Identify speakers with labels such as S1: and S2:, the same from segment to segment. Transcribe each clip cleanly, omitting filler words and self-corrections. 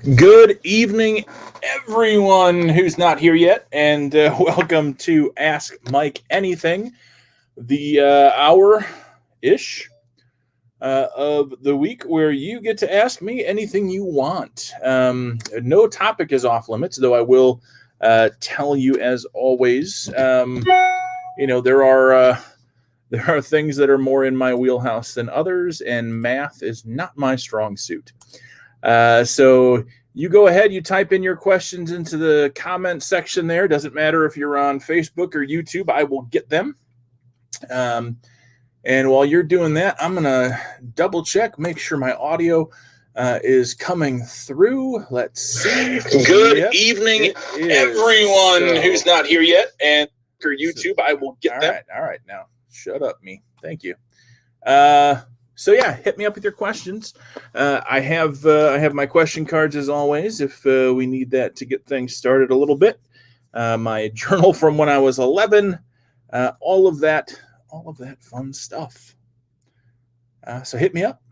S1: Good evening, everyone who's not here yet, and welcome to Ask Mike Anything, the hour-ish of the week where you get to ask me anything you want. No topic is off limits, though I will tell you, as always, there are things that are more in my wheelhouse than others, and math is not my strong suit. So you go ahead, you type in your questions into the comment section there. Doesn't matter if you're on Facebook or YouTube, I will get them. And while you're doing that, I'm going to double check, make sure my audio is coming through. Let's see.
S2: Good evening, everyone who's not here yet. And for YouTube, I will get them.
S1: All right. Now, shut up, me. Thank you. So yeah, hit me up with your questions. I have my question cards as always. If we need that to get things started a little bit, my journal from when I was 11, all of that fun stuff. So hit me up.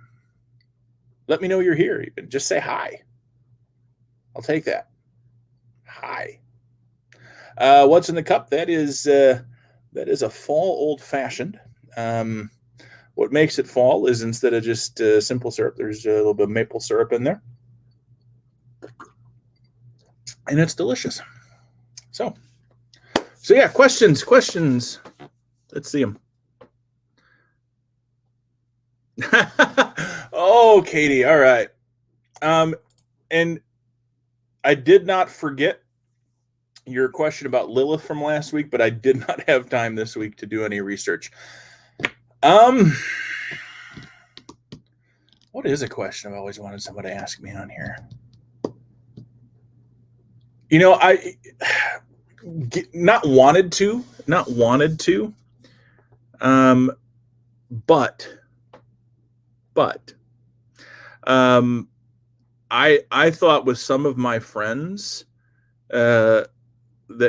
S1: Let me know you're here. Even just say hi. I'll take that. Hi. What's in the cup? That is a fall old fashioned. What makes it fall is instead of just simple syrup, there's a little bit of maple syrup in there. And it's delicious. So yeah, questions. Let's see them. Oh, Katie. All right. And I did not forget your question about Lilith from last week, but I did not have time this week to do any research. What is a question I've always wanted somebody to ask me on here? I not wanted to, but I thought with some of my friends that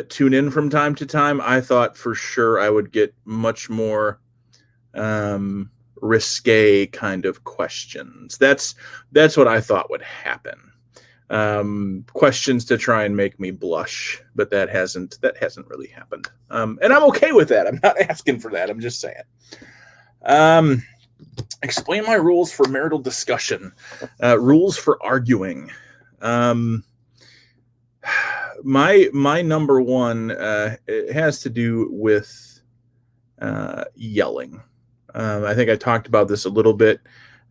S1: tune in from time to time, I thought for sure I would get much more risque kind of questions. That's what I thought would happen. Questions to try and make me blush, but that hasn't really happened. And I'm okay with that. I'm not asking for that. I'm just saying. Explain my rules for marital discussion. Rules for arguing. My number one it has to do with yelling. I think I talked about this a little bit.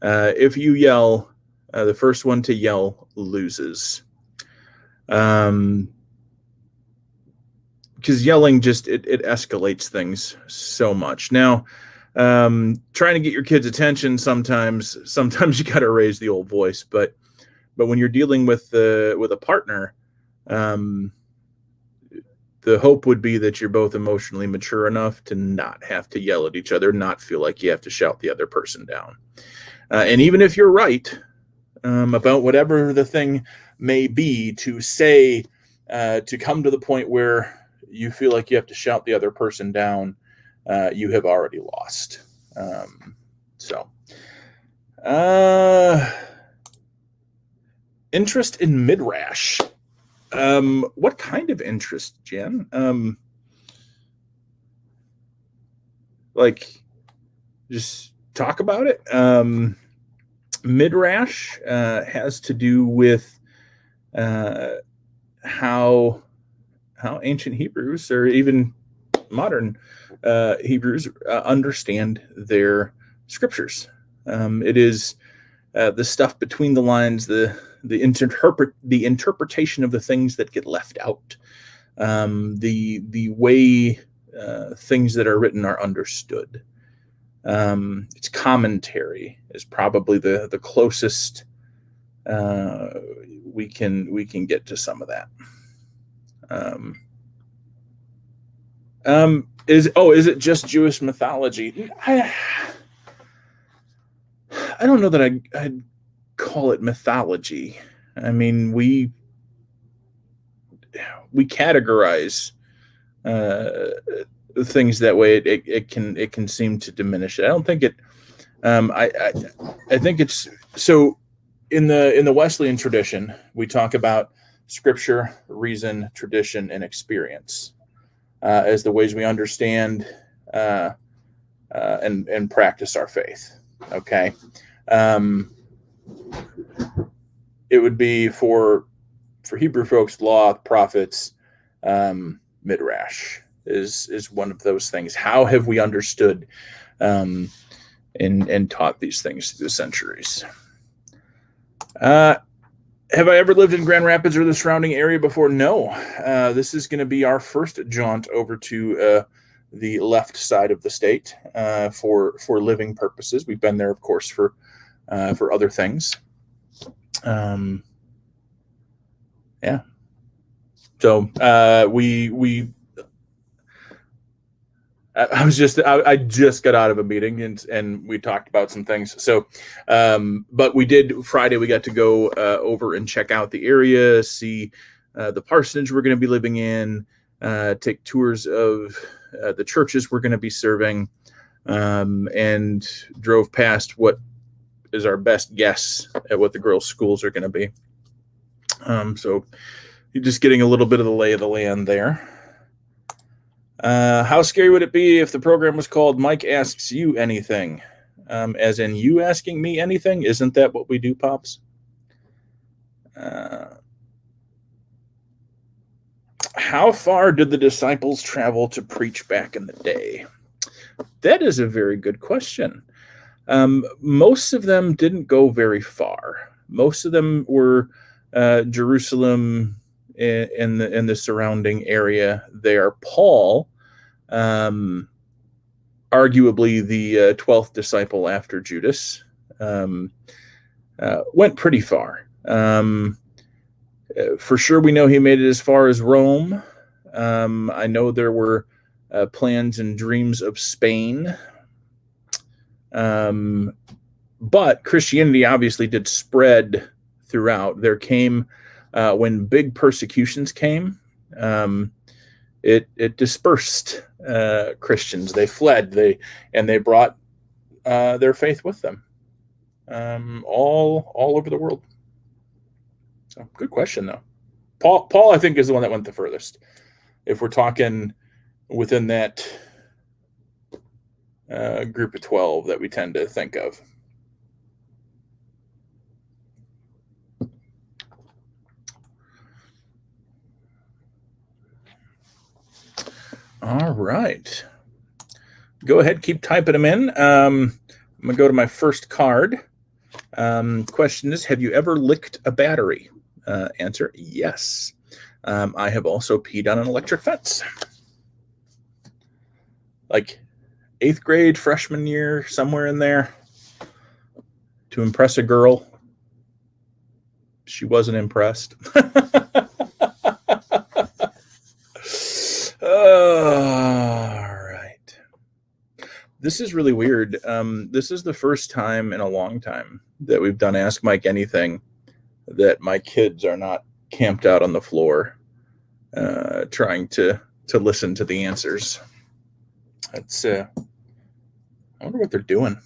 S1: If you yell, the first one to yell loses. Because yelling just it escalates things so much. Now, trying to get your kids' attention sometimes you got to raise the old voice, but when you're dealing with a partner, the hope would be that you're both emotionally mature enough to not have to yell at each other, not feel like you have to shout the other person down. And even if you're right about whatever the thing may be, to say, to come to the point where you feel like you have to shout the other person down, you have already lost. Interest in Midrash. What kind of interest, Jen? Just talk about it. Midrash has to do with how ancient Hebrews, or even modern Hebrews, understand their scriptures. It is the stuff between the lines, the interpretation of the things that get left out, the way things that are written are understood. Its commentary is probably the closest we can get to some of that. Is it just Jewish mythology? I don't know that I'd call it mythology. I mean, we categorize things that way. It can seem to diminish it. I don't think it. I think it's so. in the Wesleyan tradition, we talk about scripture, reason, tradition, and experience as the ways we understand and practice our faith. Okay. It would be for Hebrew folks, law, prophets, Midrash is one of those things. How have we understood and taught these things through the centuries? Have I ever lived in Grand Rapids or the surrounding area before? No. This is going to be our first jaunt over to the left side of the state for living purposes. We've been there, of course, for other things. Yeah. So I just got out of a meeting and we talked about some things. So, but we did Friday. We got to go over and check out the area, see the parsonage we're going to be living in, take tours of the churches we're going to be serving, and drove past what is our best guess at what the girls' schools are going to be. So you're just getting a little bit of the lay of the land there. How scary would it be if the program was called Mike Asks You Anything? As in you asking me anything? Isn't that what we do, Pops? How far did the disciples travel to preach back in the day? That is a very good question. Most of them didn't go very far. Most of them were Jerusalem in the surrounding area there. Paul, arguably the 12th disciple after Judas, went pretty far. For sure, we know he made it as far as Rome. I know there were plans and dreams of Spain. But Christianity obviously did spread throughout. There came, when big persecutions came, it dispersed Christians. They fled. They brought their faith with them, all over the world. So, good question, though. Paul, I think, is the one that went the furthest. If we're talking within that group of 12 that we tend to think of. All right. Go ahead, keep typing them in. I'm going to go to my first card. Question is, have you ever licked a battery? Answer, yes. I have also peed on an electric fence. Like 8th grade, freshman year, somewhere in there, to impress a girl. She wasn't impressed. All right. This is really weird. This is the first time in a long time that we've done Ask Mike Anything that my kids are not camped out on the floor trying to listen to the answers. That's I wonder what they're doing.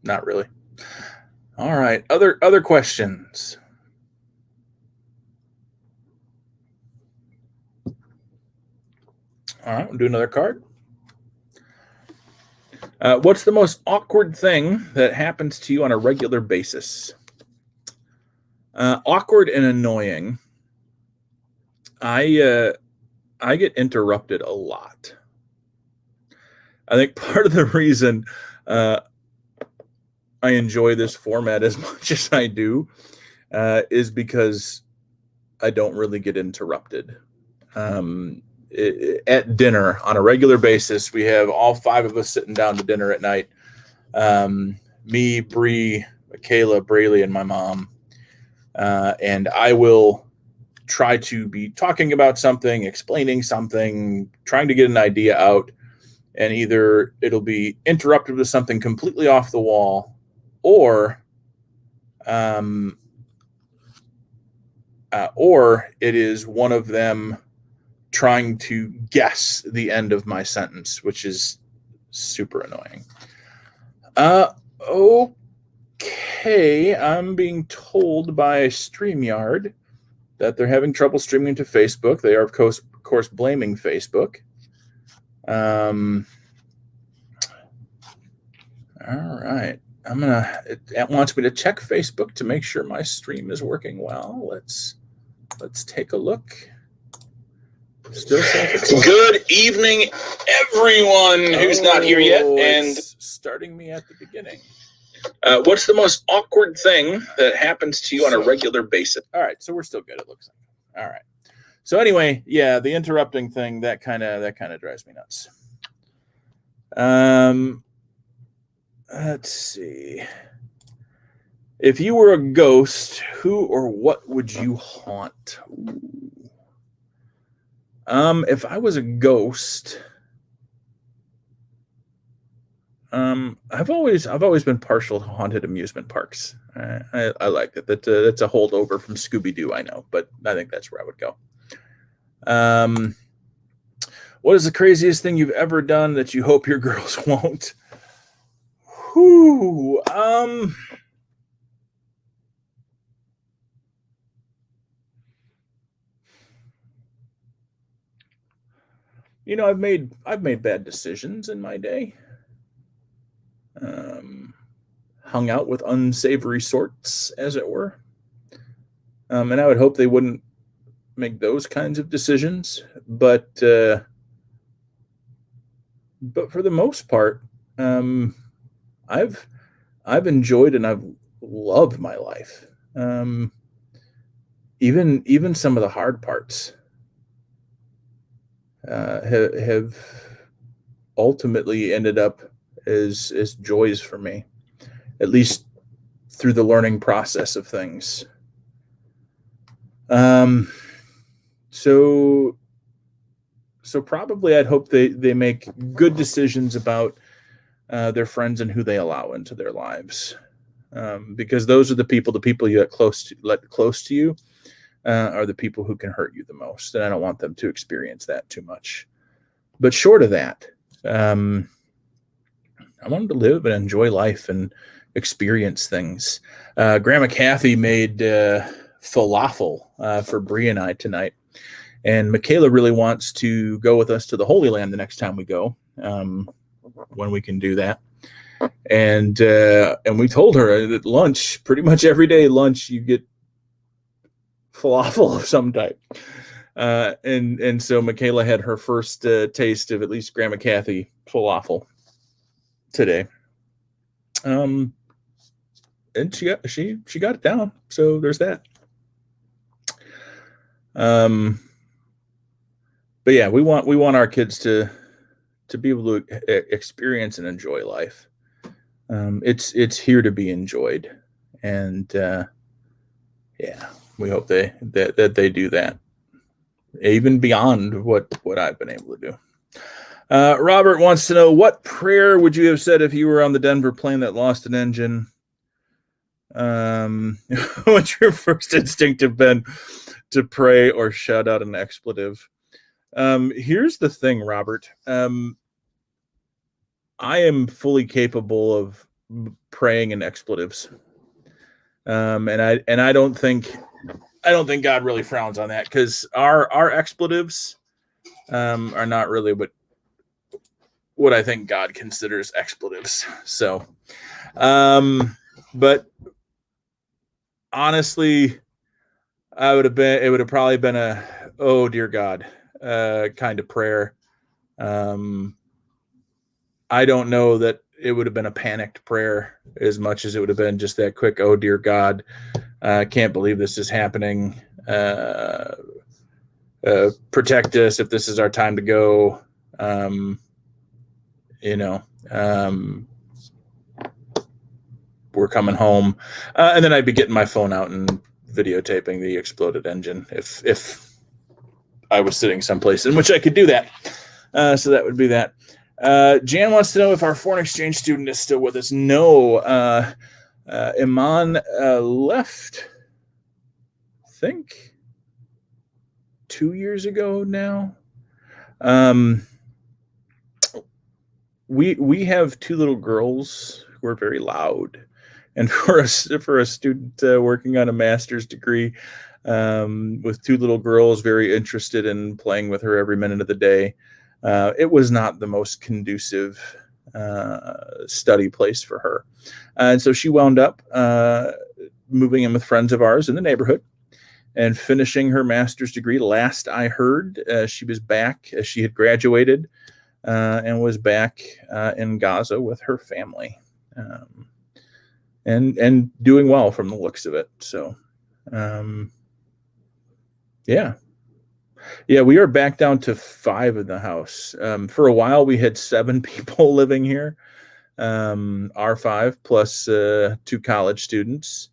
S1: Not really. All right. Other questions. All right, we'll do another card. What's the most awkward thing that happens to you on a regular basis? Awkward and annoying. I get interrupted a lot. I think part of the reason I enjoy this format as much as I do is because I don't really get interrupted. At dinner on a regular basis, we have all 5 of us sitting down to dinner at night. Me, Bree, Michaela, Braley, and my mom. And I will try to be talking about something, explaining something, trying to get an idea out. And either it'll be interrupted with something completely off the wall, or it is one of them trying to guess the end of my sentence, which is super annoying. Okay, I'm being told by StreamYard that they're having trouble streaming to Facebook. They are, of course, blaming Facebook. All right. It wants me to check Facebook to make sure my stream is working well. Let's take a look. Still
S2: good evening, everyone who's not here yet, and
S1: starting me at the beginning.
S2: What's the most awkward thing that happens to you on a regular basis?
S1: All right, so we're still good, it looks like. All right. So anyway, yeah, the interrupting thing that kind of drives me nuts. Let's see. If you were a ghost, who or what would you haunt? If I was a ghost, I've always been partial to haunted amusement parks. I like it. That's a holdover from Scooby-Doo, I know, but I think that's where I would go. What is the craziest thing you've ever done that you hope your girls won't? Whew. You know, I've made bad decisions in my day. Hung out with unsavory sorts, as it were. And I would hope they wouldn't make those kinds of decisions. But for the most part, I've enjoyed and I've loved my life. Even some of the hard parts have ultimately ended up as joys for me, at least through the learning process of things. So probably I'd hope they make good decisions about their friends and who they allow into their lives, because those are the people you let close to you are the people who can hurt you the most, and I don't want them to experience that too much. But short of that, I want them to live and enjoy life and experience things. Grandma Kathy made falafel for Bree and I tonight, and Michaela really wants to go with us to the Holy Land the next time we go, when we can do that. And we told her that lunch, pretty much every day lunch, you get falafel of some type. And so Michaela had her first taste of at least Grandma Kathy falafel today. And she got it down. So there's that. But yeah, we want our kids to be able to experience and enjoy life. It's here to be enjoyed, and yeah, we hope that they do that, even beyond what I've been able to do. Robert wants to know, what prayer would you have said if you were on the Denver plane that lost an engine? What's your first instinct have been, to pray or shout out an expletive? Here's the thing, Robert. I am fully capable of praying in expletives. And I don't think God really frowns on that, because our expletives are not really what I think God considers expletives. So, but honestly, it would have probably been a, oh dear God, kind of prayer. I don't know that it would have been a panicked prayer as much as it would have been just that quick, oh dear God, I can't believe this is happening. Protect us if this is our time to go. We're coming home. And then I'd be getting my phone out and videotaping the exploded engine if I was sitting someplace in which I could do that. So that would be that. Jan wants to know if our foreign exchange student is still with us. No. Iman left, I think, 2 years ago now. We have two little girls who are very loud, And for a student working on a master's degree with two little girls very interested in playing with her every minute of the day, it was not the most conducive study place for her. And so she wound up moving in with friends of ours in the neighborhood and finishing her master's degree. Last I heard, she was back as she had graduated and was back in Gaza with her family, and doing well from the looks of it. So, yeah, we are back down to 5 in the house. For a while, we had 7 people living here, our 5 plus 2 college students,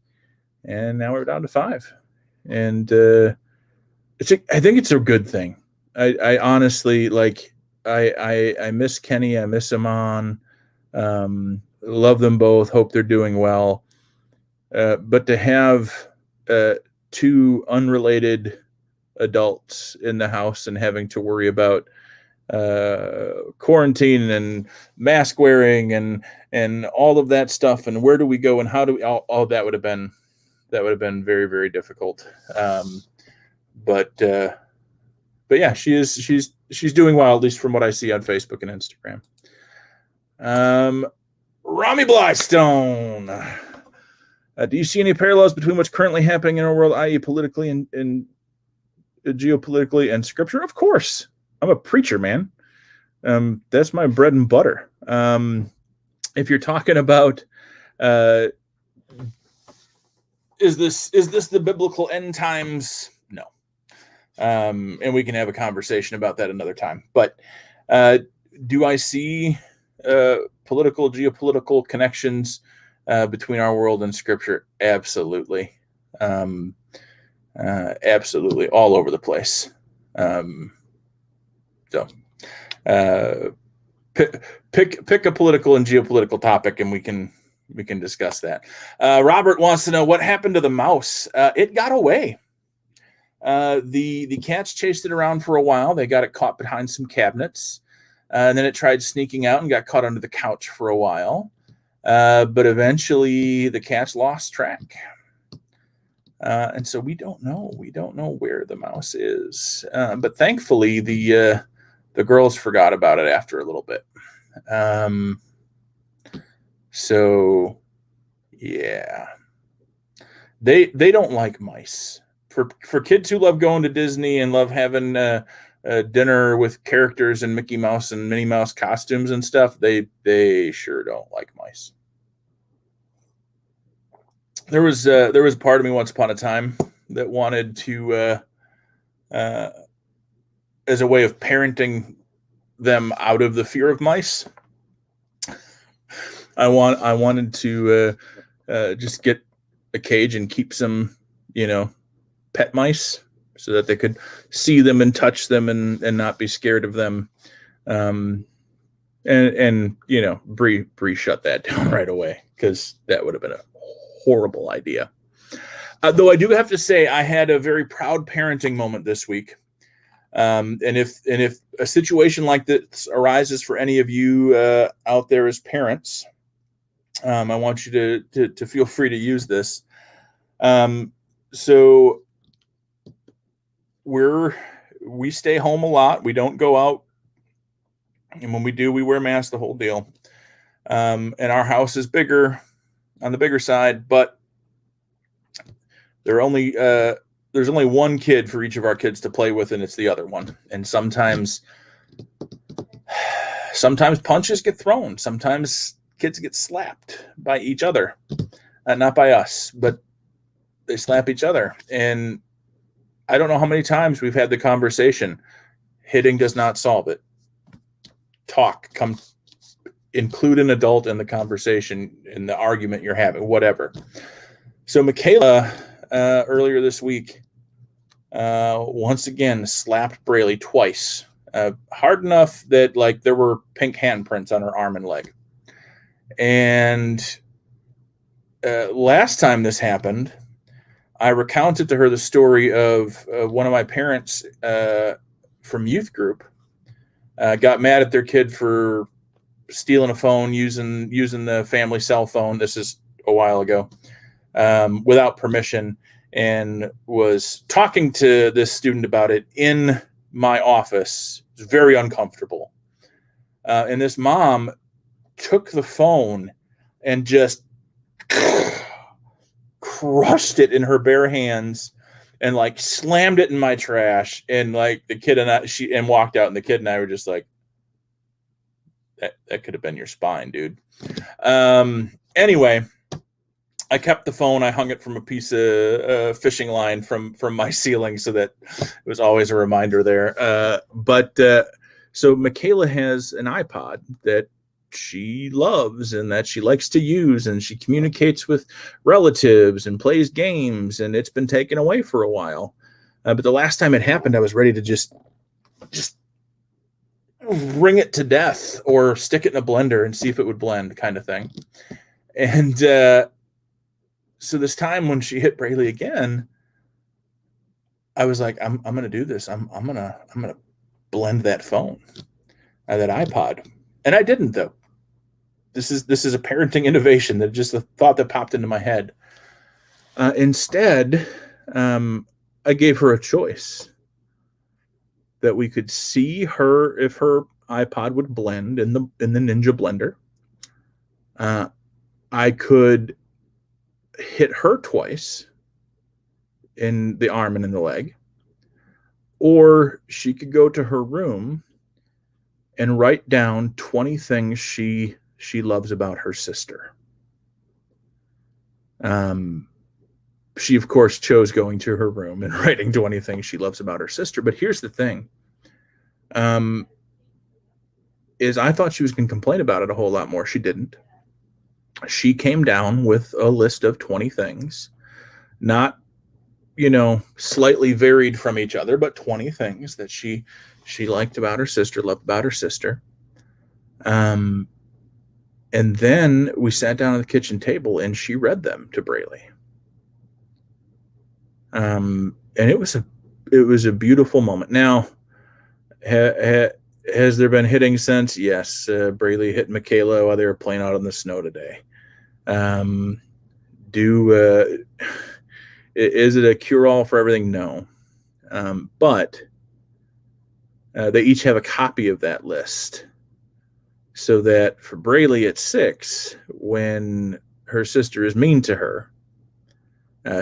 S1: and now we're down to 5. And I think it's a good thing. I honestly, like, I miss Kenny. I miss Amon. Love them both. Hope they're doing well. But to have 2 unrelated adults in the house and having to worry about quarantine and mask wearing and all of that stuff, and where do we go and how do we all that would have been very, very difficult. But yeah, she's doing well, at least from what I see on Facebook and Instagram. Rami Blystone. Do you see any parallels between what's currently happening in our world, i.e. politically and geopolitically and scripture? Of course. I'm a preacher, man. That's my bread and butter. If you're talking about is this the biblical end times? No. And we can have a conversation about that another time. But do I see political, geopolitical connections between our world and scripture? Absolutely. Absolutely. All over the place. So pick a political and geopolitical topic and we can discuss that. Robert wants to know what happened to the mouse. It got away. The cats chased it around for a while. They got it caught behind some cabinets. And then it tried sneaking out and got caught under the couch for a while. But eventually the cats lost track. And so we don't know. We don't know where the mouse is. But thankfully the girls forgot about it after a little bit. So yeah, they don't like mice. For kids who love going to Disney and love having dinner with characters and Mickey Mouse and Minnie Mouse costumes and stuff, they sure don't like mice. There was a part of me once upon a time that wanted to, as a way of parenting them out of the fear of mice, I wanted to just get a cage and keep some, pet mice so that they could see them and touch them and not be scared of them. And Bree shut that down right away because that would have been a horrible idea. Though I do have to say I had a very proud parenting moment this week. And if a situation like this arises for any of you out there as parents, I want you to feel free to use this. So we stay home a lot. We don't go out. And when we do, we wear masks, the whole deal. And our house is bigger, on the bigger side, but there's only one kid for each of our kids to play with, and it's the other one. And sometimes punches get thrown. Sometimes kids get slapped by each other, not by us, but they slap each other. And I don't know how many times we've had the conversation. Hitting does not solve it. Include an adult in the conversation, in the argument you're having, whatever. So Michaela, earlier this week, once again slapped Braley twice, hard enough that there were pink handprints on her arm and leg. And last time this happened, I recounted to her the story of one of my parents from youth group got mad at their kid for stealing a phone, using the family cell phone. This is a while ago without permission, and was talking to this student about it in my office. It was very uncomfortable. And this mom took the phone and just crushed it in her bare hands and like slammed it in my trash. And like the kid and walked out, and the kid and I were just like, that could have been your spine, dude. Anyway, I kept the phone. I hung it from a piece of fishing line from my ceiling so that it was always a reminder there. So Michaela has an iPod that she loves and that she likes to use, and she communicates with relatives and plays games, and it's been taken away for a while. But the last time it happened, I was ready to just wring it to death or stick it in a blender and see if it would blend, kind of thing. And so this time when she hit Braylee again, I was like, I'm going to do this. I'm going to blend that phone, that iPod. And I didn't, though. This is a parenting innovation, that just a thought that popped into my head. Instead, I gave her a choice that we could see her if her iPod would blend in the Ninja blender. I could hit her twice in the arm and in the leg, or she could go to her room and write down 20 things she loves about her sister. She, of course, chose going to her room and writing 20 things she loves about her sister. But here's the thing, is I thought she was going to complain about it a whole lot more. She didn't. She came down with a list of 20 things, not, slightly varied from each other, but 20 things that she liked about her sister, loved about her sister. And then we sat down at the kitchen table and she read them to Braylee. And it was a beautiful moment. Now, has there been hitting since? Yes. Braylee hit Michaela while they were playing out in the snow today. Is it a cure-all for everything? No. But they each have a copy of that list, so that for Braylee at 6, when her sister is mean to her,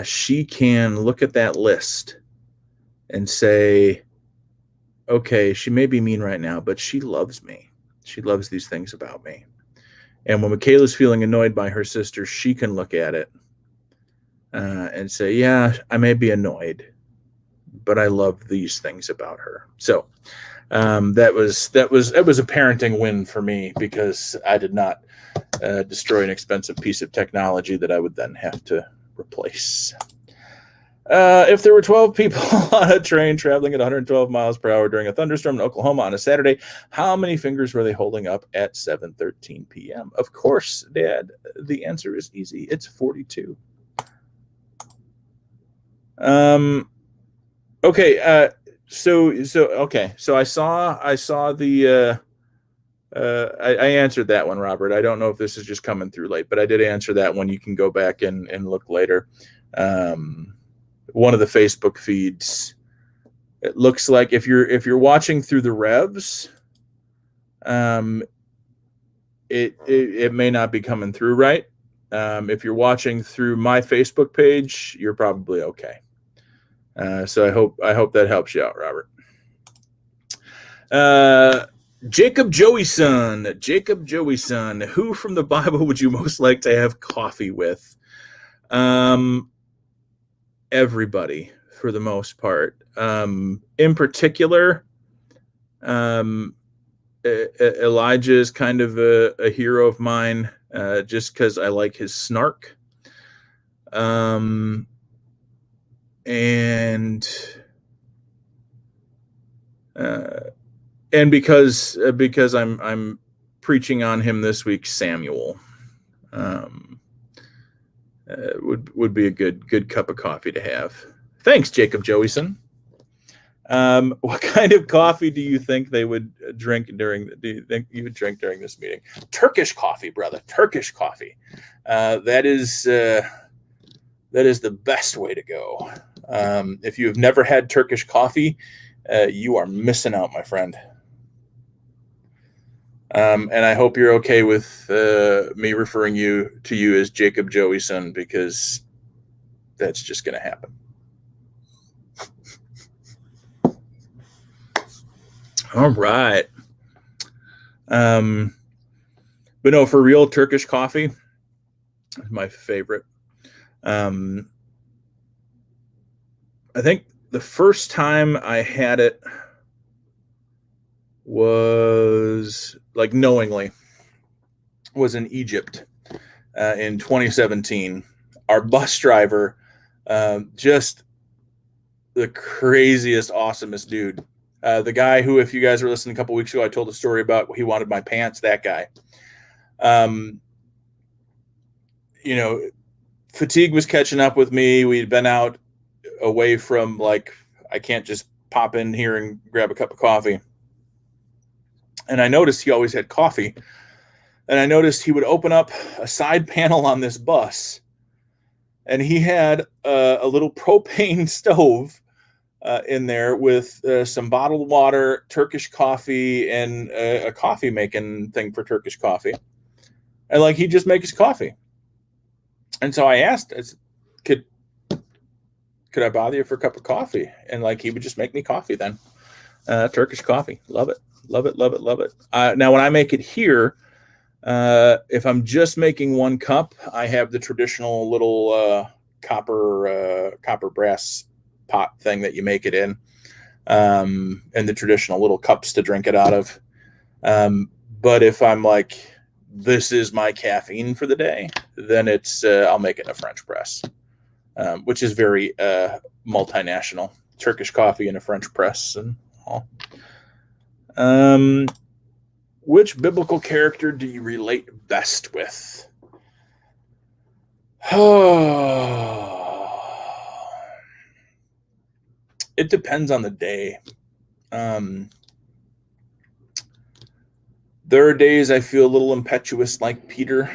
S1: she can look at that list and say, okay, she may be mean right now, but she loves me. She loves these things about me. And when Michaela's feeling annoyed by her sister, she can look at it and say, yeah, I may be annoyed, but I love these things about her. So that was a parenting win for me, because I did not destroy an expensive piece of technology that I would then have to replace. If there were 12 people on a train traveling at 112 miles per hour during a thunderstorm in Oklahoma on a Saturday, how many fingers were they holding up at 7:13 p.m.? Of course, Dad, the answer is easy. It's 42. Okay. So I saw the I answered that one, Robert. I don't know if this is just coming through late, but I did answer that one. You can go back and look later. One of the Facebook feeds, it looks like if you're watching through the revs, it may not be coming through right. If you're watching through my Facebook page, you're probably okay. So I hope that helps you out, Robert. Jacob Joeyson, who from the Bible would you most like to have coffee with? Everybody, for the most part. In particular, Elijah is kind of a hero of mine, just because I like his snark. And because I'm preaching on him this week, Samuel would be a good cup of coffee to have. Thanks, Jacob Joeyson. What kind of coffee do you think they would drink do you think you would drink during this meeting? Turkish coffee, brother. Turkish coffee. That is the best way to go. If you have never had Turkish coffee, you are missing out, my friend. And I hope you're okay with me referring to you as Jacob Joey's son, because that's just going to happen. All right. But no, for real, Turkish coffee is my favorite. I think the first time I had it was, like, knowingly, was in Egypt in 2017. Our bus driver, just the craziest, awesomest dude. The guy who, if you guys were listening a couple weeks ago, I told a story about he wanted my pants, that guy. Fatigue was catching up with me. We'd been out away from, like, I can't just pop in here and grab a cup of coffee. And I noticed he always had coffee. And I noticed he would open up a side panel on this bus, and he had a little propane stove in there with some bottled water, Turkish coffee, and a coffee making thing for Turkish coffee. And, like, he'd just make his coffee. And so I asked, I said, could I bother you for a cup of coffee? And, like, he would just make me coffee then. Turkish coffee. Love it. Love it, love it, love it. Now, when I make it here, if I'm just making one cup, I have the traditional little copper brass pot thing that you make it in, and the traditional little cups to drink it out of. But if I'm like, this is my caffeine for the day, then it's I'll make it in a French press, which is very multinational. Turkish coffee in a French press and all. Which biblical character do you relate best with? It depends on the day. There are days I feel a little impetuous, like Peter.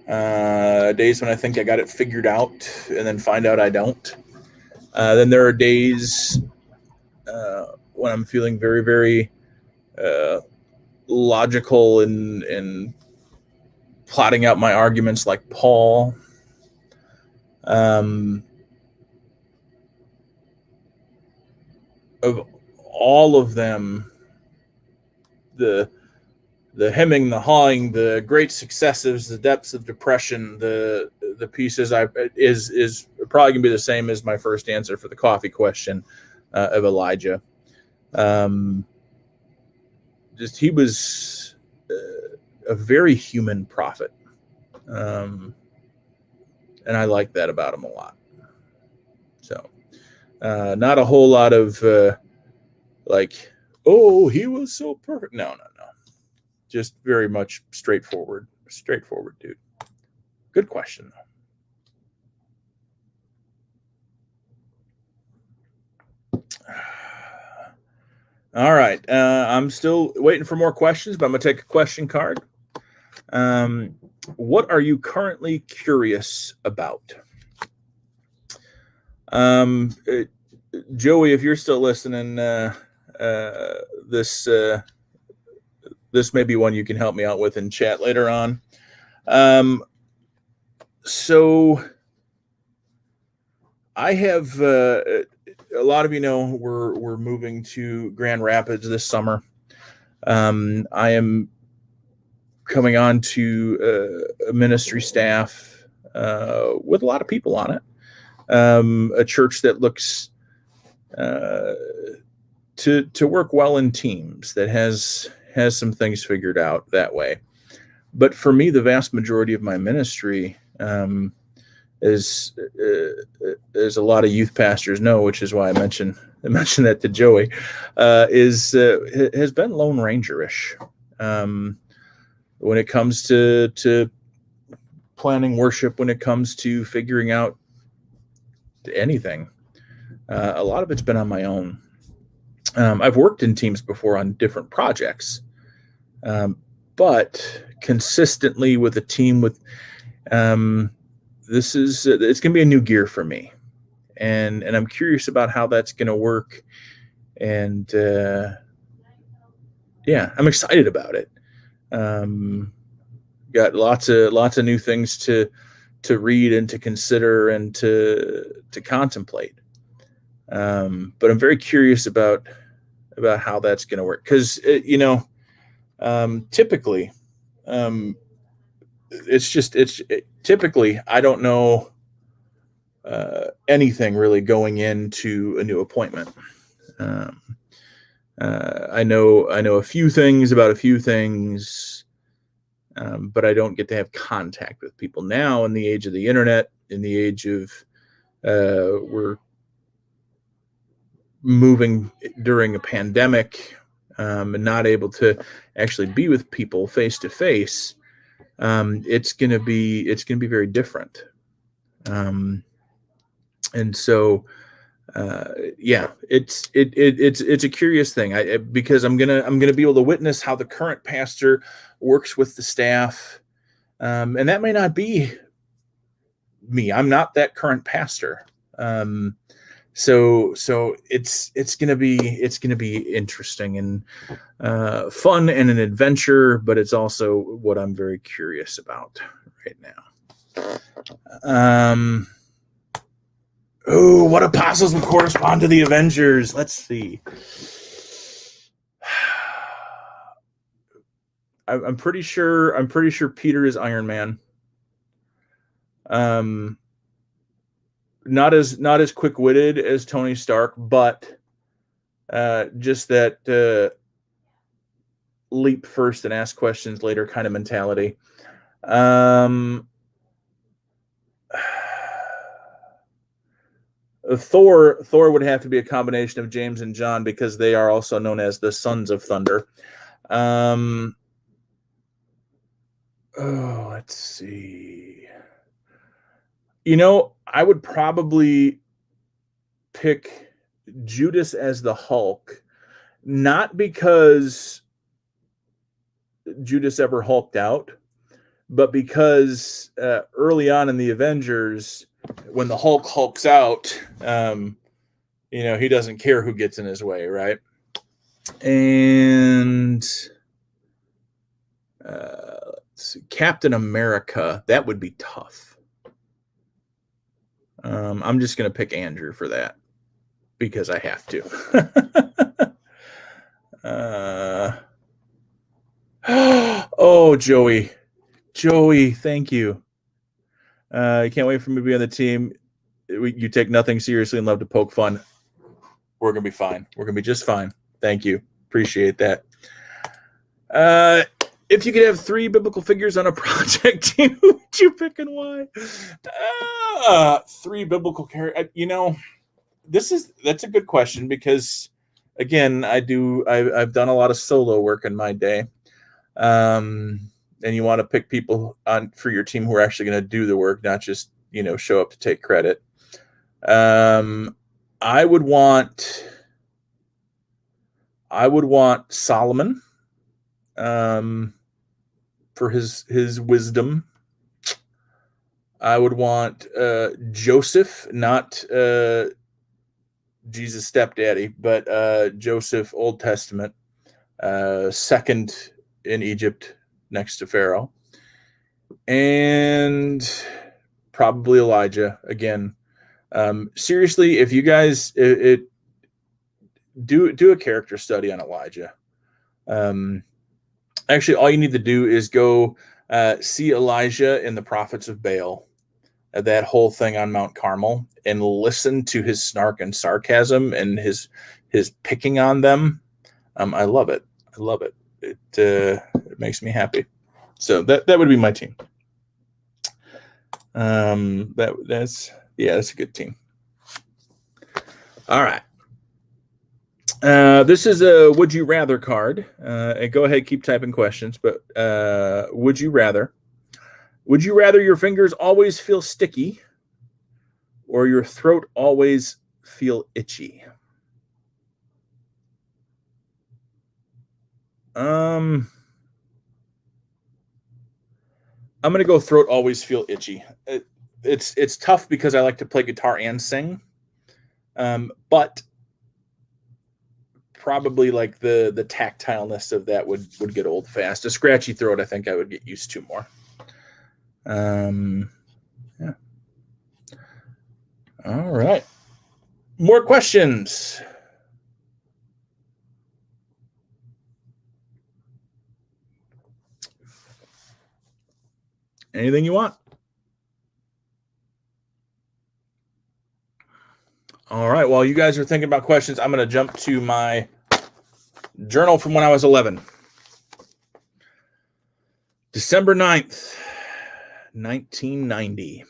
S1: Days when I think I got it figured out and then find out I don't. Then there are days when I'm feeling very, very logical and plotting out my arguments, like Paul. Of all of them, the hemming, the hawing, the great successes, the depths of depression, the pieces is probably gonna be the same as my first answer for the coffee question of Elijah. Just he was a very human prophet, and I like that about him a lot. So, not a whole lot of like, oh, he was so perfect. No. Just very much straightforward dude. Good question, though. All right. I'm still waiting for more questions, but I'm going to take a question card. What are you currently curious about? Joey, if you're still listening, this may be one you can help me out with in chat later on. So I have, a lot of you know, we're moving to Grand Rapids this summer. I am coming on to a ministry staff with a lot of people on it. A church that looks to work well in teams, that has some things figured out that way. But for me, the vast majority of my ministry, as a lot of youth pastors know, which is why I mentioned that to Joey, has been Lone Ranger-ish. When it comes to planning worship, when it comes to figuring out anything, a lot of it's been on my own. I've worked in teams before on different projects, but consistently with a team with it's going to be a new gear for me, and I'm curious about how that's going to work, and I'm excited about it. Got lots of new things to read and to consider and to contemplate. But I'm very curious about how that's going to work, because typically, typically I don't know anything really going into a new appointment. I know a few things about a few things, but I don't get to have contact with people now in the age of the internet, in the age of we're moving during a pandemic, and not able to actually be with people face to face. It's gonna be very different. And so it's a curious thing, because I'm gonna be able to witness how the current pastor works with the staff, and that may not be me. I'm not that current pastor. So it's gonna be interesting and fun and an adventure, but it's also what I'm very curious about right now. What apostles would correspond to the Avengers? Let's see. I'm pretty sure Peter is Iron Man. Not as quick-witted as Tony Stark, but just that leap first and ask questions later kind of mentality. Thor would have to be a combination of James and John, because they are also known as the Sons of Thunder. Let's see. I would probably pick Judas as the Hulk, not because Judas ever hulked out, but because early on in the Avengers, when the Hulk hulks out, he doesn't care who gets in his way, right? And let's see, Captain America, that would be tough. I'm just going to pick Andrew for that, because I have to. Joey, thank you. I can't wait for me to be on the team. You take nothing seriously and love to poke fun. We're going to be fine. We're going to be just fine. Thank you. Appreciate that. If you could have 3 biblical figures on a project, who would you pick and why? 3 biblical characters. That's a good question, because again, I've done a lot of solo work in my day. And you want to pick people on for your team who are actually going to do the work, not just, show up to take credit. I would want Solomon, for his wisdom. I would want Joseph, not Jesus' stepdaddy, but Joseph, Old Testament, second in Egypt next to Pharaoh, and probably Elijah again. Seriously, if you guys do a character study on Elijah. Actually, all you need to do is go see Elijah in the Prophets of Baal, that whole thing on Mount Carmel, and listen to his snark and sarcasm and his picking on them. I love it. It makes me happy. So that would be my team. That's a good team. All right. This is a would you rather card. And go ahead, keep typing questions. But would you rather your fingers always feel sticky, or your throat always feel itchy? I'm gonna go Throat Always Feel Itchy. It's tough because I like to play guitar and sing, but probably like the tactileness of that would get old fast. A scratchy throat, I think I would get used to more. Yeah. All right. More questions. Anything you want. All right. While you guys are thinking about questions, I'm going to jump to my journal from when I was 11. December 9th, 1990.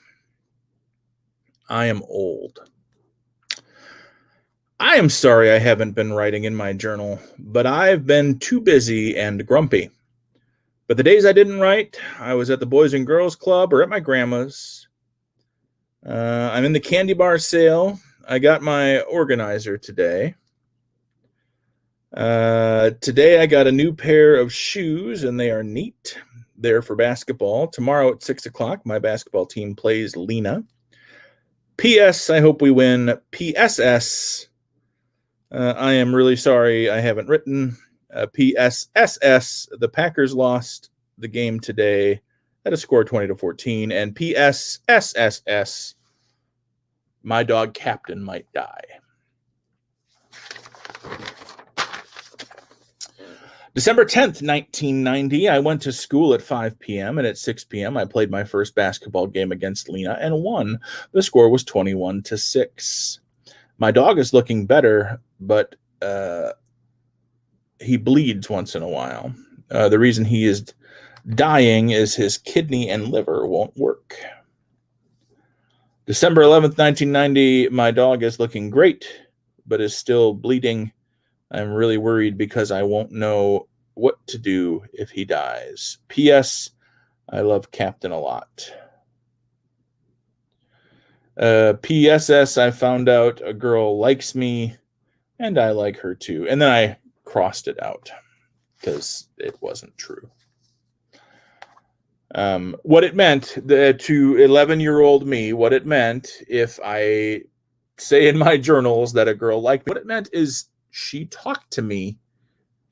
S1: I am old. I am sorry I haven't been writing in my journal, but I've been too busy and grumpy. But the days I didn't write, I was at the Boys and Girls Club or at my grandma's. I'm in the candy bar sale. I got my organizer today. Today I got a new pair of shoes, and they are neat. They're for basketball. Tomorrow at 6 o'clock, my basketball team plays Lena. P.S. I hope we win. P.S.S. I am really sorry I haven't written. P.S.S.S. The Packers lost the game today at a score 20-14. And P.S.S.S.S. My dog Captain might die. December 10th, 1990, I went to school at 5 p.m. and at 6 p.m. I played my first basketball game against Lena and won. The score was 21-6. My dog is looking better, but he bleeds once in a while. The reason he is dying is his kidney and liver won't work. December 11th, 1990, my dog is looking great, but is still bleeding. I'm really worried because I won't know what to do if he dies. P.S. I love Captain a lot. P.S.S. I found out a girl likes me, and I like her too. And then I crossed it out because it wasn't true. What it meant to 11-year-old me, what it meant if I say in my journals that a girl liked me, what it meant is she talked to me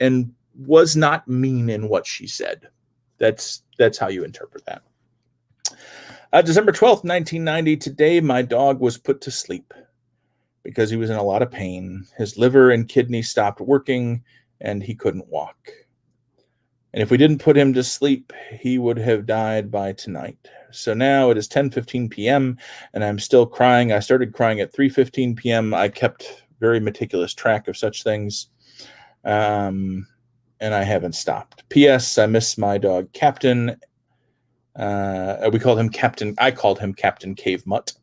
S1: and was not mean in what she said. That's how you interpret that. December 12th, 1990, today my dog was put to sleep because he was in a lot of pain. His liver and kidney stopped working and he couldn't walk. And if we didn't put him to sleep, he would have died by tonight. So now it is 10:15 p.m. and I'm still crying. I started crying at 3:15 p.m. I kept very meticulous track of such things. And I haven't stopped. P.S. I miss my dog Captain. We called him Captain. I called him Captain Cave Mutt.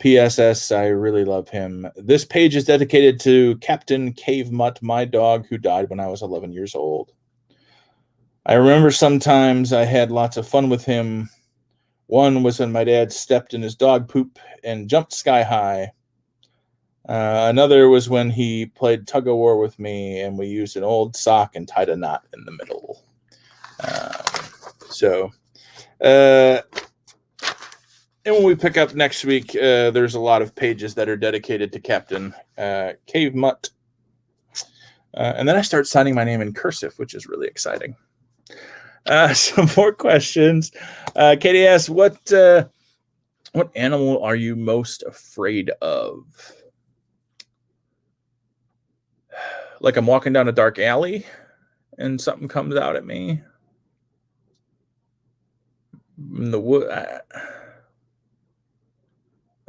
S1: P.S.S. I really love him. This page is dedicated to Captain Cave Mutt, my dog who died when I was 11 years old. I remember sometimes I had lots of fun with him. One was when my dad stepped in his dog poop and jumped sky high. Another was when he played tug of war with me and we used an old sock and tied a knot in the middle. And when we pick up next week, there's a lot of pages that are dedicated to Captain Cave Mutt. And then I start signing my name in cursive, which is really exciting. Some more questions. Katie asks, what animal are you most afraid of? Like I'm walking down a dark alley and something comes out at me in the wood. I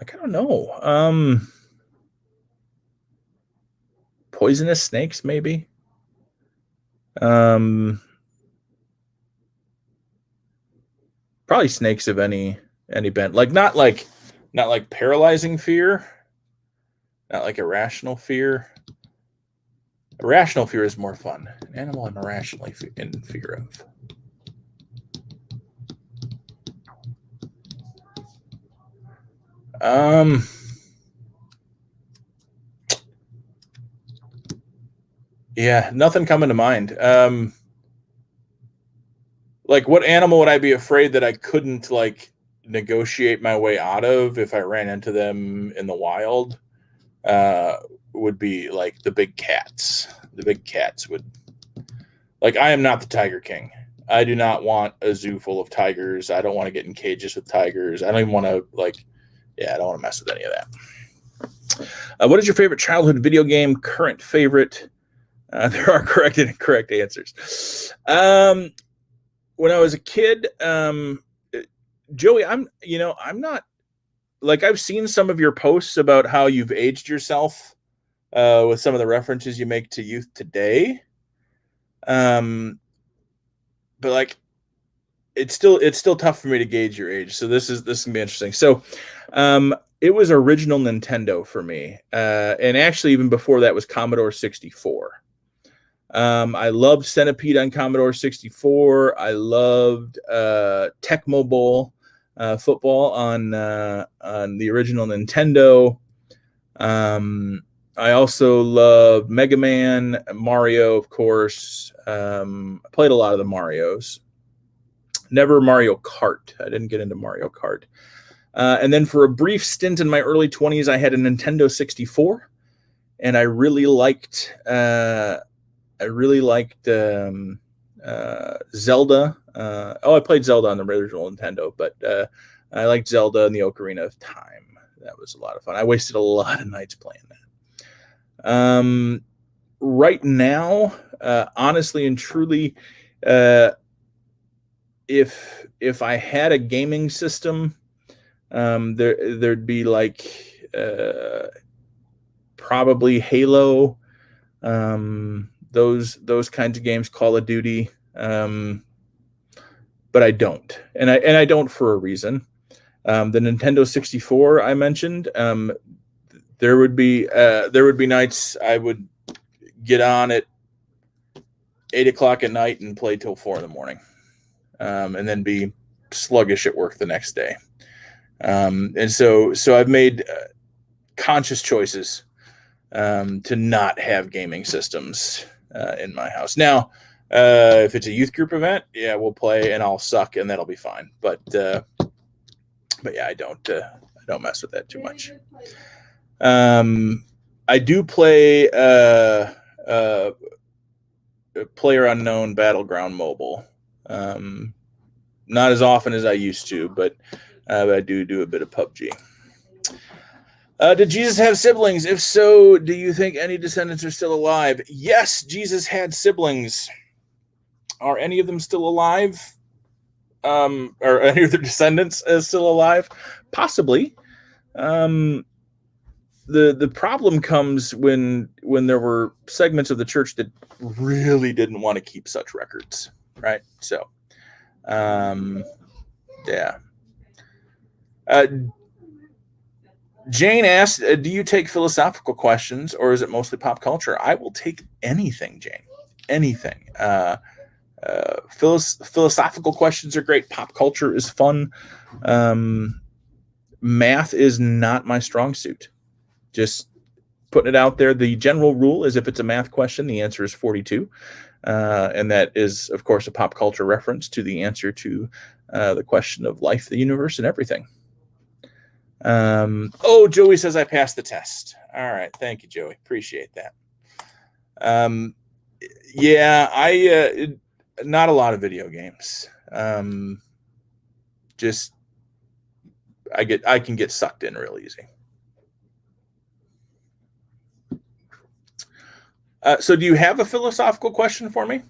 S1: don't know. Poisonous snakes, maybe. Probably snakes of any bent. Not like paralyzing fear. Not like irrational fear. Irrational fear is more fun. An animal I'm irrationally in fear of. Yeah, nothing coming to mind. Like, what animal would I be afraid that I couldn't like negotiate my way out of if I ran into them in the wild? Would be like the big cats. The big cats would. Like, I am not the Tiger King. I do not want a zoo full of tigers. I don't want to get in cages with tigers. I don't even want to I don't want to mess with any of that. What is your favorite childhood video game? Current favorite? There are correct and incorrect answers. When I was a kid, Joey, I'm not like, I've seen some of your posts about how you've aged yourself with some of the references you make to youth today. But like, it's still tough for me to gauge your age. So this can be interesting. So, it was original Nintendo for me. And actually even before that was Commodore 64. I loved Centipede on Commodore 64. I loved Tecmo Bowl football on the original Nintendo. I also loved Mega Man, Mario, of course. I played a lot of the Marios. Never Mario Kart. I didn't get into Mario Kart. And then for a brief stint in my early 20s, I had a Nintendo 64, and I really liked Zelda. I played Zelda on the original Nintendo, but I liked Zelda and the Ocarina of Time. That was a lot of fun. I wasted a lot of nights playing that. Right now, honestly and truly, if I had a gaming system, there'd be like probably Halo, those kinds of games, Call of Duty, but I don't, and I don't for a reason. The Nintendo 64 I mentioned, there would be nights I would get on at 8 o'clock at night and play till 4 a.m, and then be sluggish at work the next day. And so I've made conscious choices to not have gaming systems in my house. Now, if it's a youth group event, yeah, we'll play and I'll suck and that'll be fine. But yeah, I don't mess with that too much. I do play Player Unknown Battleground Mobile. Not as often as I used to, but I do a bit of PUBG. Did Jesus have siblings? If so, do you think any descendants are still alive? Yes, Jesus had siblings. Are any of them still alive? Are any of their descendants still alive? Possibly. The problem comes when there were segments of the church that really didn't want to keep such records, right? So, yeah. Jane asked, do you take philosophical questions or is it mostly pop culture? I will take anything, Jane. Anything. Philosophical questions are great. Pop culture is fun. Math is not my strong suit. Just putting it out there. The general rule is if it's a math question, the answer is 42. And that is, of course, a pop culture reference to the answer to the question of life, the universe, and everything. Joey says I passed the test. All right. Thank you, Joey. Appreciate that. Yeah, I not a lot of video games. Just I can get sucked in real easy. So do you have a philosophical question for me,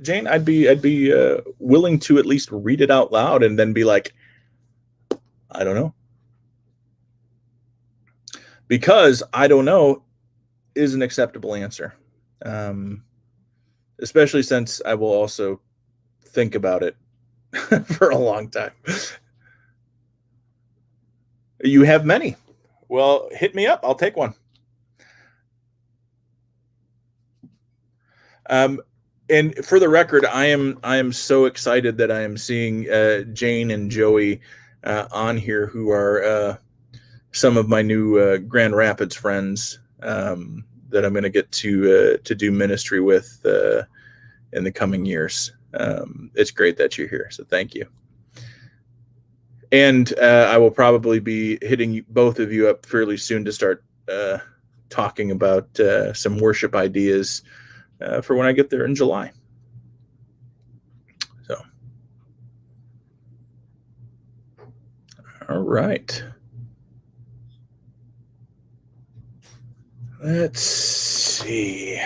S1: Jane? I'd be willing to at least read it out loud and then be like, I don't know. Because I don't know is an acceptable answer. Especially since I will also think about it for a long time. You have many. Well, hit me up. I'll take one. And for the record, I am so excited that I am seeing Jane and Joey on here, who are some of my new Grand Rapids friends that that I'm going to get to do ministry with in the coming years. It's great that you're here, so thank you. And I will probably be hitting both of you up fairly soon to start talking about some worship ideas for when I get there in July. So, all right. Let's see.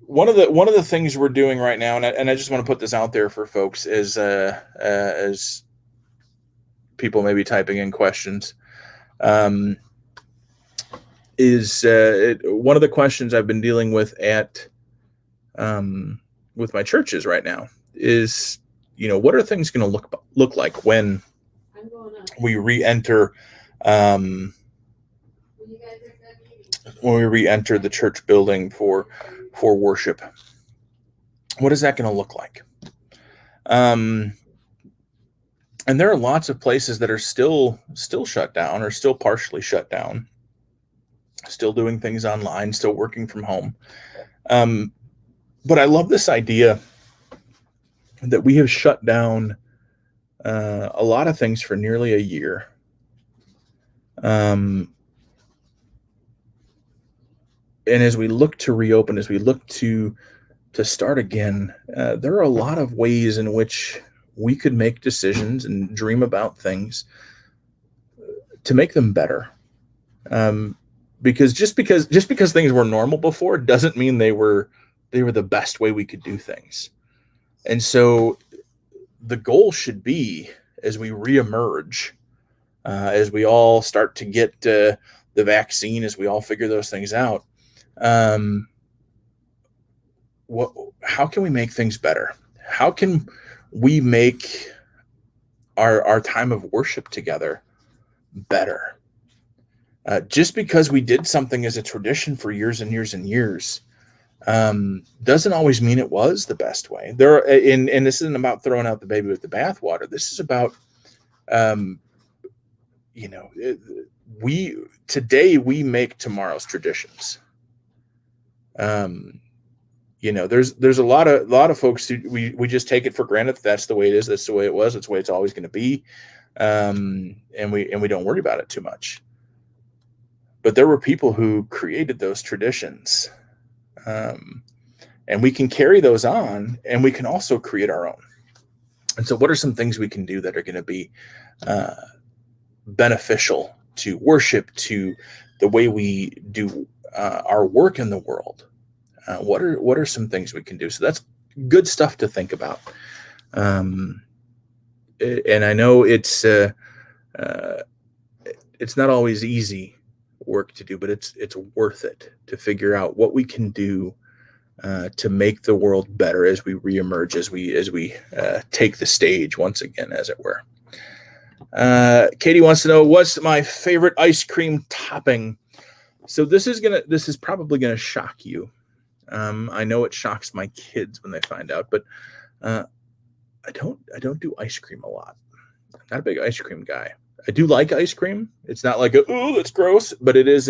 S1: One of the things we're doing right now, and I just want to put this out there for folks, is as people may be typing in questions, is one of the questions I've been dealing with with my churches right now is, what are things going to look like when we re-enter the church building for worship? What is that going to look like? And there are lots of places that are still shut down or still partially shut down, still doing things online, still working from home. But I love this idea that we have shut down a lot of things for nearly a year. And as we look to reopen, as we look to start again, there are a lot of ways in which we could make decisions and dream about things to make them better. Because just because things were normal before doesn't mean they were the best way we could do things. And so the goal should be, as we reemerge, as we all start to get the vaccine, as we all figure those things out, how can we make things better? How can we make our time of worship together better? Just because we did something as a tradition for years and years and years doesn't always mean it was the best way. And this isn't about throwing out the baby with the bathwater. This is about, we make tomorrow's traditions. There's a lot of folks who we just take it for granted that that's the way it is. That's the way it was. That's the way it's always going to be. And we don't worry about it too much. But there were people who created those traditions. And we can carry those on, and we can also create our own. And so what are some things we can do that are going to be beneficial to worship, to the way we do our work in the world? What are some things we can do? So that's good stuff to think about. And I know it's not always easy work to do, but it's worth it to figure out what we can do to make the world better as we reemerge, as we take the stage once again, as it were. Katie wants to know, what's my favorite ice cream topping? So this is probably gonna shock you. I know it shocks my kids when they find out, but I don't do ice cream a lot. I'm not a big ice cream guy. I do like ice cream. It's not like that's gross, but it is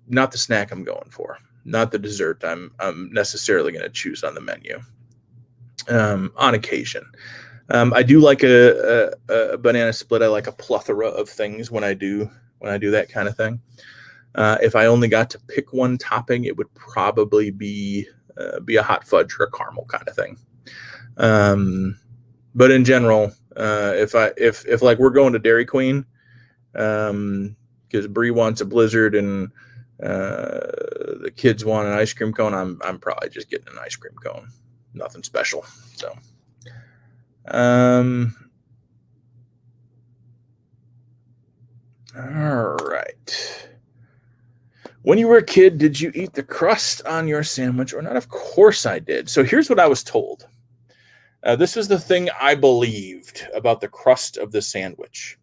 S1: not the snack I'm going for, not the dessert I'm necessarily going to choose on the menu. On occasion, I do like a banana split. I like a plethora of things when I do that kind of thing. If I only got to pick one topping, it would probably be a hot fudge or a caramel kind of thing. But in general, if like we're going to Dairy Queen, because Bree wants a Blizzard and the kids want an ice cream cone, I'm probably just getting an ice cream cone. Nothing special. So, all right. When you were a kid, did you eat the crust on your sandwich or not? Of course I did. So here's what I was told. This was the thing I believed about the crust of the sandwich.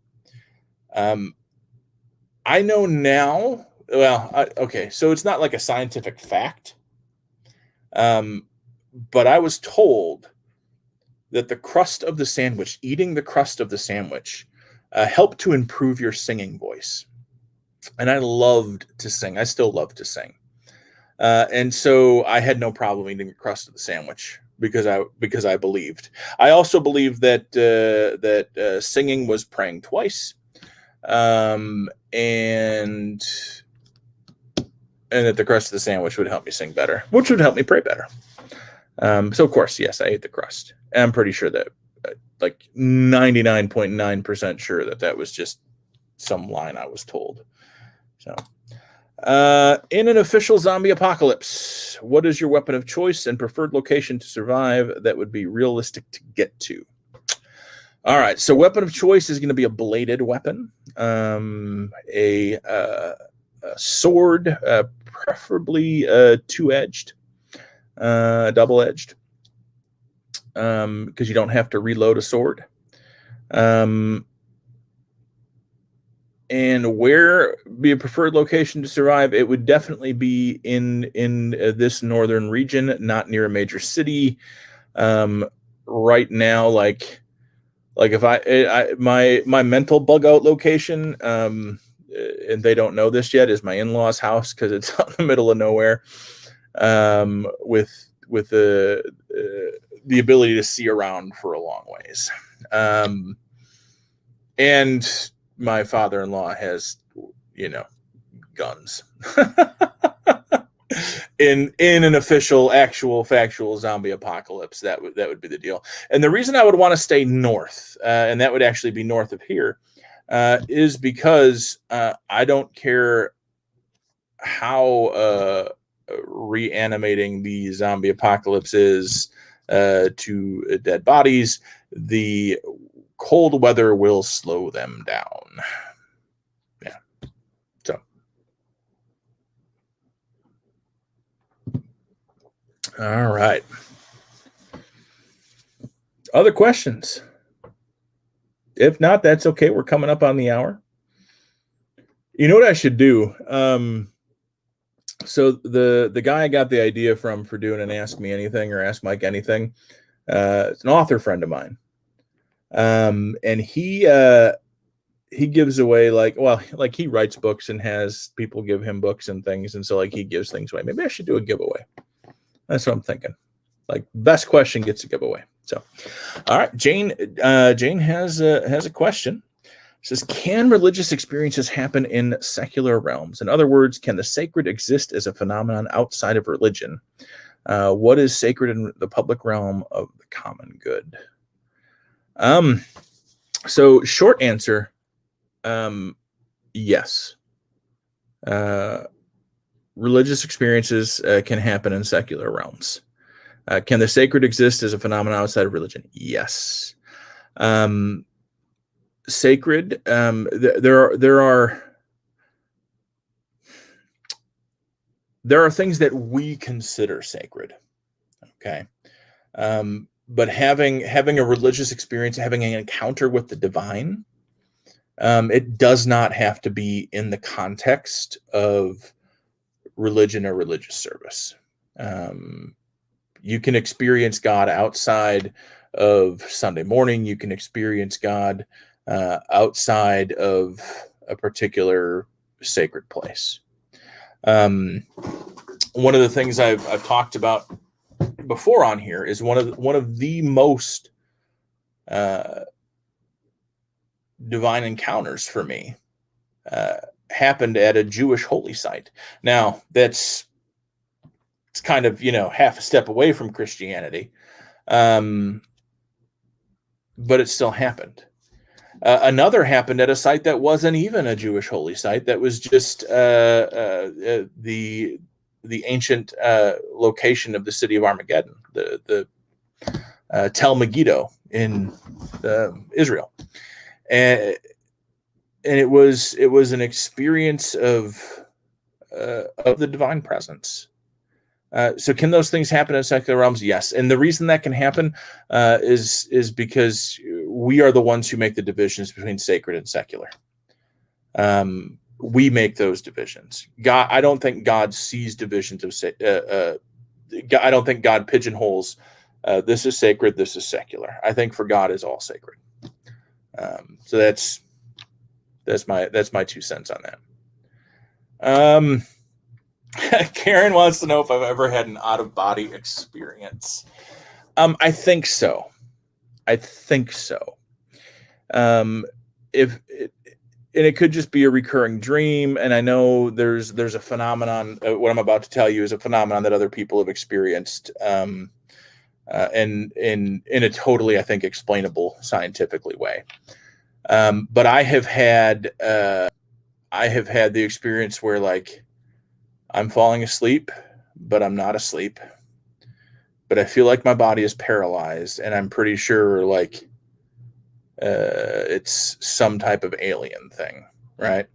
S1: I know now, okay, so it's not like a scientific fact. But I was told that the crust of the sandwich, eating the crust of the sandwich, helped to improve your singing voice. And I loved to sing. I still love to sing. And so I had no problem eating the crust of the sandwich because I believed. I also believed that singing was praying twice, and that the crust of the sandwich would help me sing better, which would help me pray better. So of course, yes, I ate the crust. And I'm pretty sure that, like 99.9% sure that was just some line I was told. So, in an official zombie apocalypse, what is your weapon of choice and preferred location to survive that would be realistic to get to? All right, so weapon of choice is going to be a bladed weapon, a sword, preferably two-edged, double-edged, because you don't have to reload a sword. And where be a preferred location to survive? It would definitely be in this northern region, not near a major city. Right now, like if my mental bug out location, and they don't know this yet, is my in-laws' house because it's out in the middle of nowhere, with the ability to see around for a long ways, and my father-in-law has, guns. in an official, actual, factual zombie apocalypse, that would be the deal. And the reason I would want to stay north, and that would actually be north of here, is because I don't care how reanimating the zombie apocalypse is to dead bodies. The cold weather will slow them down. Yeah. So, all right. Other questions? If not, that's okay. We're coming up on the hour. You know what I should do? So the guy I got the idea from for doing an Ask Me Anything or Ask Mike Anything, it's an author friend of mine. And he gives away like he writes books and has people give him books and things, and so like he gives things away. Maybe I should do a giveaway. That's what I'm thinking. Like best question gets a giveaway. So, all right, Jane has a question. It says, can religious experiences happen in secular realms? In other words, can the sacred exist as a phenomenon outside of religion? What is sacred in the public realm of the common good? So short answer, yes. Religious experiences can happen in secular realms. Can the sacred exist as a phenomenon outside of religion? Yes. Sacred, there are things that we consider sacred. Okay. But having a religious experience, having an encounter with the divine, it does not have to be in the context of religion or religious service. You can experience God outside of Sunday morning. You can experience God outside of a particular sacred place. One of the things I've talked about before on here is one of the most divine encounters for me happened at a Jewish holy site. Now it's kind of half a step away from Christianity, but it still happened. Another happened at a site that wasn't even a Jewish holy site. That was just the ancient location of the city of Armageddon, the Tel Megiddo in Israel, and it was an experience of the divine presence. So can those things happen in secular realms? Yes. And the reason that can happen is because we are the ones who make the divisions between sacred and secular. We make those divisions. God, I don't think God sees divisions of I don't think God pigeonholes This is sacred. This is secular. I think for God is all sacred. So that's my 2 cents on that. Karen wants to know if I've ever had an out-of-body experience. I think so. And it could just be a recurring dream. And I know there's a phenomenon. What I'm about to tell you is a phenomenon that other people have experienced, and in a totally, I think, explainable scientifically way. But I have had the experience where, like, I'm falling asleep, but I'm not asleep. But I feel like my body is paralyzed, and I'm pretty sure, like, it's some type of alien thing, right?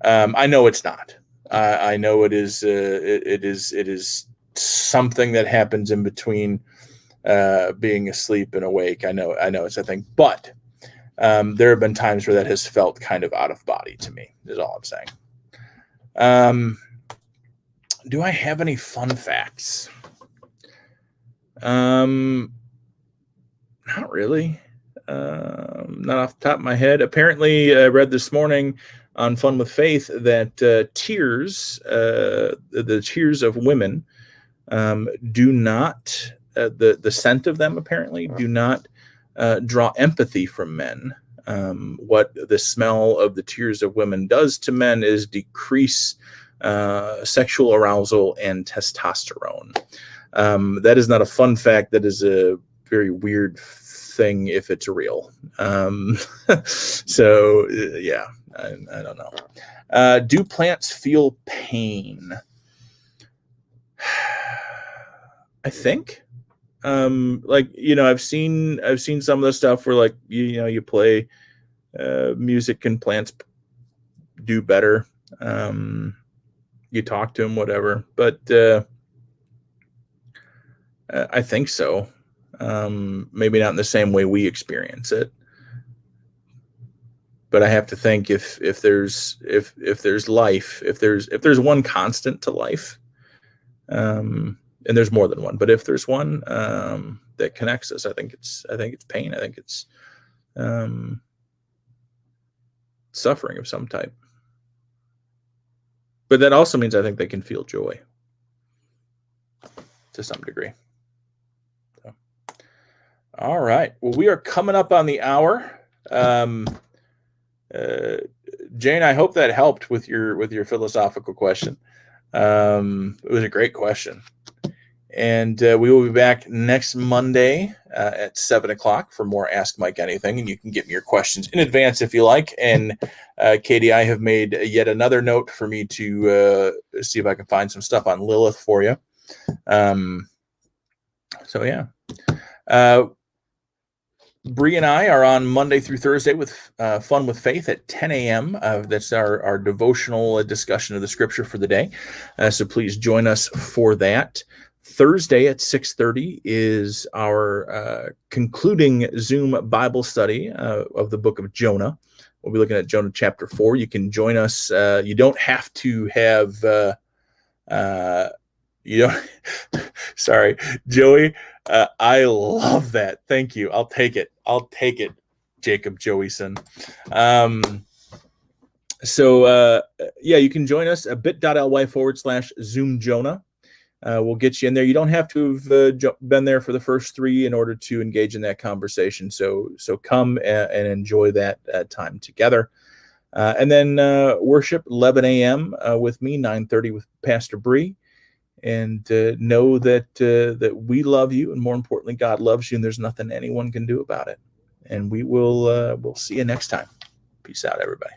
S1: I know it's not. I know it is. It is something that happens in between being asleep and awake. I know it's a thing, but there have been times where that has felt kind of out of body to me. Is all I'm saying. Do I have any fun facts? Not really. Not off the top of my head. Apparently, I read this morning on Fun with Faith that tears, the tears of women, do not, the scent of them apparently do not draw empathy from men. What the smell of the tears of women does to men is decrease sexual arousal and testosterone. That is not a fun fact. That is a very weird thing if it's real. So yeah, I don't know. Do plants feel pain? I think. Like, I've seen some of the stuff where, like, you play music and plants do better. You talk to them, whatever. But I think so. Maybe not in the same way we experience it. But I have to think if there's life, if there's one constant to life, and there's more than one, but if there's one that connects us, I think it's pain. I think it's suffering of some type. But that also means I think they can feel joy to some degree. So. All right. Well, we are coming up on the hour. Jane, I hope that helped with your philosophical question. It was a great question. And we will be back next Monday at 7:00 for more Ask Mike Anything. And you can get me your questions in advance if you like. And Katie, I have made yet another note for me to see if I can find some stuff on Lilith for you. So, yeah. Bree and I are on Monday through Thursday with Fun with Faith at 10 a.m. That's our devotional discussion of the scripture for the day. So please join us for that. Thursday at 6:30 is our concluding Zoom Bible study of the book of Jonah. We'll be looking at Jonah chapter 4. You can join us. You don't have to have... you don't... Sorry, Joey. I love that. Thank you. I'll take it, Jacob Joeyson. So you can join us at bit.ly/Zoom Jonah. We'll get you in there. You don't have to have been there for the first 3 in order to engage in that conversation. So come and enjoy that time together. And then worship 11 a.m. With me, 9:30 with Pastor Bree. And know that we love you, and more importantly, God loves you, and there's nothing anyone can do about it. And we'll see you next time. Peace out, everybody.